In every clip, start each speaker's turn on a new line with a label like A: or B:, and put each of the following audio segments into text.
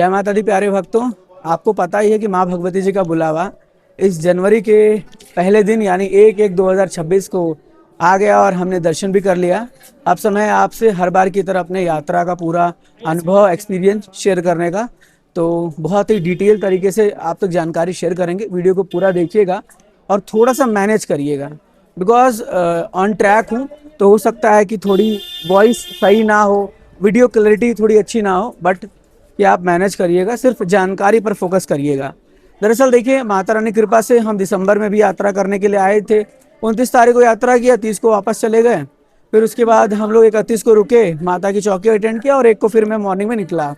A: जय माता दी प्यारे भक्तों, आपको पता ही है कि माँ भगवती जी का बुलावा इस जनवरी के पहले दिन यानी 1/1/2026 को आ गया और हमने दर्शन भी कर लिया। अब समय है आपसे हर बार की तरह अपने यात्रा का पूरा अनुभव एक्सपीरियंस शेयर करने का। तो बहुत ही डिटेल तरीके से आप तक जानकारी शेयर करेंगे। वीडियो को पूरा देखिएगा और थोड़ा सा मैनेज करिएगा, बिकॉज ऑन ट्रैक हूँ तो हो सकता है कि थोड़ी वॉइस सही ना हो, वीडियो क्लैरिटी थोड़ी अच्छी ना हो, बट कि आप मैनेज करिएगा, सिर्फ जानकारी पर फोकस करिएगा। दरअसल देखिए, माता रानी कृपा से हम दिसंबर में भी यात्रा करने के लिए आए थे। 29 तारीख को यात्रा किया, 30 को वापस चले गए। फिर उसके बाद हम लोग 31 को रुके, माता की चौकी अटेंड किया और 1 को फिर मैं मॉर्निंग में निकला।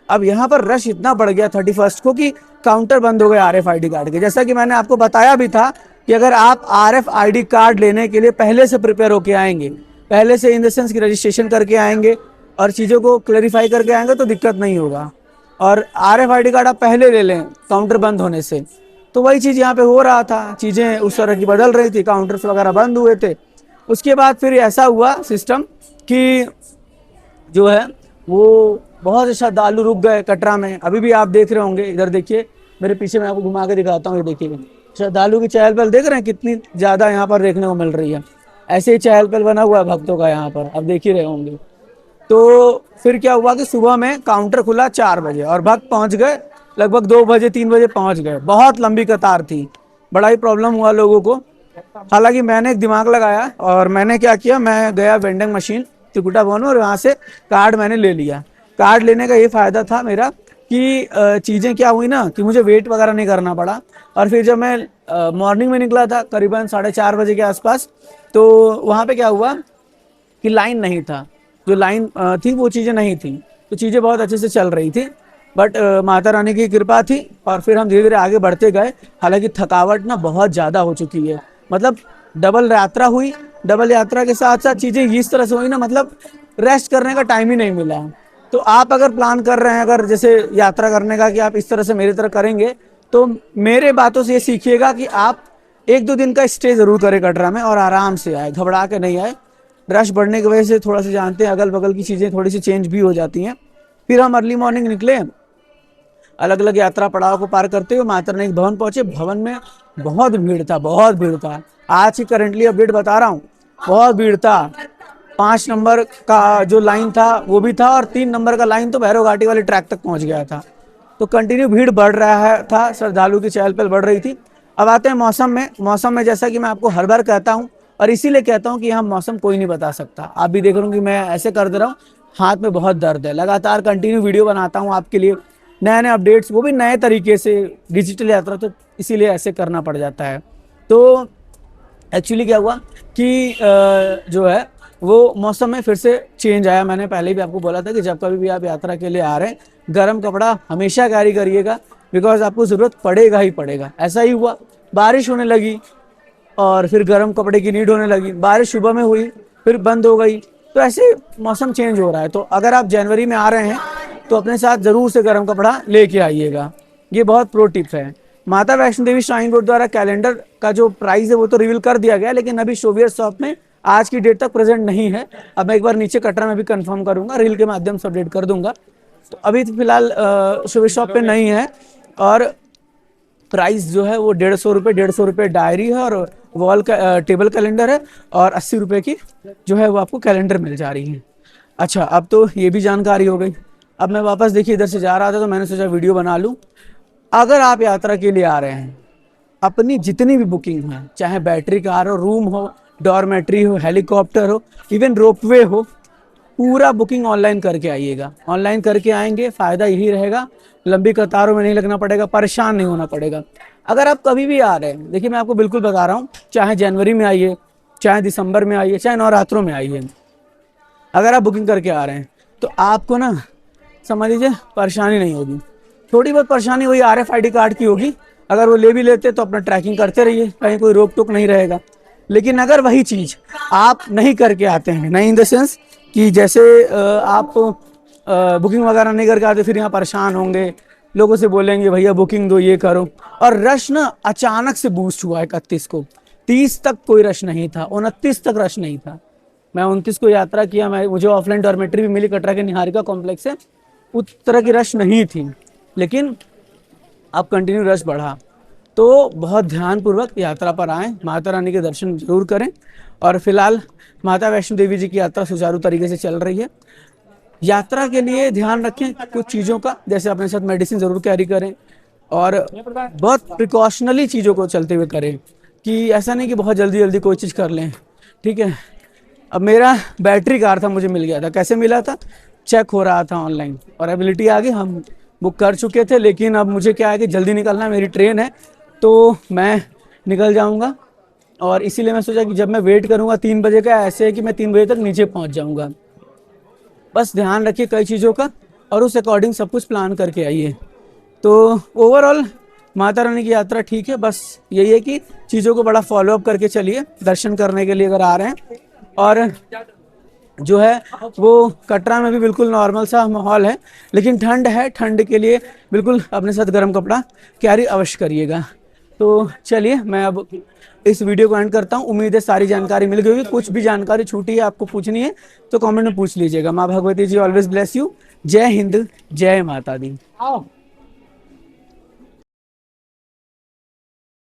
A: अब यहाँ पर रश इतना बढ़ गया 31 को कि काउंटर बंद हो गए RFID कार्ड के। जैसा कि मैंने आपको बताया भी था कि अगर आप RFID कार्ड लेने के लिए पहले से प्रिपेयर होके आएंगे, पहले से इन द सेंस की रजिस्ट्रेशन करके आएंगे और चीज़ों को क्लैरिफाई करके आएंगे तो दिक्कत नहीं होगा। और RFID कार्ड आप पहले ले लें काउंटर बंद होने से। तो वही चीज़ यहाँ पे हो रहा था, चीज़ें उस तरह की बदल रही थी, काउंटर्स वगैरह बंद हुए थे। उसके बाद फिर ऐसा हुआ सिस्टम कि जो है वो बहुत श्रद्धालु रुक गए कटरा में। अभी भी आप देख रहे होंगे, इधर देखिए मेरे पीछे, मैं आपको घुमा के दिखाता हूँ, ये देखिए श्रद्धालु की चहल पहल देख रहे हैं कितनी ज़्यादा यहाँ पर देखने को मिल रही है। ऐसे ही चहल पहल बना हुआ है भक्तों का यहाँ पर, अब देख ही रहे होंगे। तो फिर क्या हुआ कि सुबह में काउंटर खुला 4 बजे और भक्त पहुंच गए लगभग 2 बजे 3 बजे पहुंच गए। बहुत लंबी कतार थी, बड़ा ही प्रॉब्लम हुआ लोगों को। हालांकि मैंने एक दिमाग लगाया और मैंने क्या किया, मैं गया वेंडिंग मशीन त्रिकुटा भवन और वहाँ से कार्ड मैंने ले लिया। कार्ड लेने का ये फ़ायदा था मेरा कि चीज़ें क्या हुई ना कि मुझे वेट वगैरह नहीं करना पड़ा। और फिर जब मैं मॉर्निंग में निकला था करीबन 4:30 बजे के आसपास, तो वहाँ पे क्या हुआ कि लाइन नहीं था, जो लाइन थी वो चीज़ें नहीं थी, तो चीज़ें बहुत अच्छे से चल रही थी। बट माता रानी की कृपा थी और फिर हम धीरे धीरे आगे बढ़ते गए। हालांकि थकावट ना बहुत ज़्यादा हो चुकी है, मतलब डबल यात्रा हुई, डबल यात्रा के साथ साथ चीज़ें इस तरह से हुई ना, मतलब रेस्ट करने का टाइम ही नहीं मिला। तो आप अगर प्लान कर रहे हैं अगर जैसे यात्रा करने का कि आप इस तरह से मेरी तरह करेंगे, तो मेरे बातों से ये सीखिएगा कि आप 1-2 दिन का स्टे ज़रूर करें कटरा में और आराम से आए, घबरा के नहीं आए। रश बढ़ने की वजह से थोड़ा सा जानते हैं अगल बगल की चीज़ें थोड़ी सी चेंज भी हो जाती हैं। फिर हम अर्ली मॉर्निंग निकले, अलग अलग यात्रा पड़ाव को पार करते हुए माता रानी भवन पहुंचे। भवन में बहुत भीड़ था, बहुत भीड़ था। आज ही करंटली अपडेट बता रहा हूँ, बहुत भीड़ था। 5 नंबर का जो लाइन था वो भी था और 3 नंबर का लाइन तो भैरव घाटी वाले ट्रैक तक पहुंच गया था। तो कंटिन्यू भीड़ बढ़ रहा है था, श्रद्धालु की चहल पहल बढ़ रही थी। अब आते हैं मौसम में। मौसम में जैसा कि मैं आपको हर बार कहता हूँ और इसीलिए कहता हूँ कि यहाँ मौसम कोई नहीं बता सकता। आप भी देख रहे हो कि मैं ऐसे कर दे रहा हूँ, हाथ में बहुत दर्द है। लगातार कंटिन्यू वीडियो बनाता हूँ आपके लिए, नए नए अपडेट्स, वो भी नए तरीके से, डिजिटल यात्रा, तो इसीलिए ऐसे करना पड़ जाता है। तो एक्चुअली क्या हुआ कि जो है वो मौसम में फिर से चेंज आया। मैंने पहले भी आपको बोला था कि जब कभी भी आप यात्रा के लिए आ रहे हैं, गर्म कपड़ा हमेशा कैरी करिएगा, बिकॉज आपको ज़रूरत पड़ेगा ही पड़ेगा। ऐसा ही हुआ, बारिश होने लगी और फिर गर्म कपड़े की नीड होने लगी। बारिश सुबह में हुई फिर बंद हो गई, तो ऐसे मौसम चेंज हो रहा है। तो अगर आप जनवरी में आ रहे हैं तो अपने साथ ज़रूर से गर्म कपड़ा लेके आइएगा, ये बहुत प्रो टिप है। माता वैष्णो देवी श्राइन बोर्ड द्वारा कैलेंडर का जो प्राइस है वो तो रिवील कर दिया गया, लेकिन अभी शोवियर शॉप में आज की डेट तक प्रेजेंट नहीं है। अब मैं एक बार नीचे कटरा में भी कंफर्म करूंगा, रील के माध्यम से अपडेट कर दूंगा। तो अभी तो फिलहाल शोवियर शॉप पे नहीं है। और प्राइस जो है वो 150 रुपये डायरी है और वॉल का टेबल कैलेंडर है, और 80 रुपये की जो है वो आपको कैलेंडर मिल जा रही है। अच्छा, अब तो ये भी जानकारी हो गई। अब मैं वापस देखिए इधर से जा रहा था तो मैंने सोचा वीडियो बना लूँ। अगर आप यात्रा के लिए आ रहे हैं, अपनी जितनी भी बुकिंग है, चाहे बैटरी कार हो, रूम हो, डॉर्मेट्री हो, हेलीकॉप्टर हो, इवन रोपवे हो, पूरा बुकिंग ऑनलाइन करके आइएगा। ऑनलाइन करके आएंगे, फ़ायदा यही रहेगा, लंबी कतारों में नहीं लगना पड़ेगा, परेशान नहीं होना पड़ेगा। अगर आप कभी भी आ रहे हैं, देखिए मैं आपको बिल्कुल बता रहा हूँ, चाहे जनवरी में आइए, चाहे दिसंबर में आइए, चाहे नवरात्रों में आइए, अगर आप बुकिंग करके आ रहे हैं तो आपको ना समझ लीजिए परेशानी नहीं होगी। थोड़ी बहुत परेशानी वही RFID कार्ड की होगी, अगर वो ले भी लेते तो अपना ट्रैकिंग करते रहिए, कहीं कोई रोक टोक नहीं रहेगा। लेकिन अगर वही चीज़ आप नहीं करके आते हैं, नहीं इन द सेंस कि जैसे आप बुकिंग वगैरह नहीं करके आते, फिर यहाँ परेशान होंगे, लोगों से बोलेंगे भैया बुकिंग दो, ये करो। और रश ना अचानक से बूस्ट हुआ 31 को, 30 तक कोई रश नहीं था, 29 तक रश नहीं था। मैं 29 को यात्रा किया, मुझे ऑफलाइन डॉर्मेट्री भी मिली, कटरा के निहारिका कॉम्प्लेक्स से, उस तरह की रश नहीं थी। लेकिन अब कंटिन्यू रश बढ़ा। तो बहुत ध्यानपूर्वक यात्रा पर आएँ, माता रानी के दर्शन जरूर करें। और फिलहाल माता वैष्णो देवी जी की यात्रा सुचारू तरीके से चल रही है। यात्रा के लिए ध्यान रखें कुछ चीज़ों का, जैसे अपने साथ मेडिसिन ज़रूर कैरी करें और बहुत प्रिकॉशनली चीज़ों को चलते हुए करें, कि ऐसा नहीं कि बहुत जल्दी जल्दी कोई चीज़ कर लें। ठीक है, अब मेरा बैटरी कार था, मुझे मिल गया था। कैसे मिला था? चेक हो रहा था ऑनलाइन और एबिलिटी आ गई, हम बुक कर चुके थे। लेकिन अब मुझे क्या है कि जल्दी निकलना है, मेरी ट्रेन है, तो मैं निकल जाऊंगा। और इसीलिए मैं सोचा कि जब मैं वेट करूंगा 3 बजे का, ऐसे है कि मैं 3 बजे तक नीचे पहुंच जाऊंगा। बस ध्यान रखिए कई चीज़ों का और उस अकॉर्डिंग सब कुछ प्लान करके आइए। तो ओवरऑल माता रानी की यात्रा ठीक है, बस यही है कि चीज़ों को बड़ा फॉलोअप करके चलिए दर्शन करने के लिए अगर आ रहे हैं। और जो है वो कटरा में भी बिल्कुल नॉर्मल सा माहौल है, लेकिन ठंड है, ठंड के लिए बिल्कुल अपने साथ गर्म कपड़ा कैरी अवश्य करिएगा। तो चलिए मैं अब इस वीडियो को एंड करता हूँ। उम्मीद है सारी जानकारी मिल गई होगी। कुछ भी जानकारी छूटी है, आपको पूछनी है तो कमेंट में पूछ लीजिएगा। माँ भगवती जी ऑलवेज ब्लेस यू। जय हिंद, जय माता दी।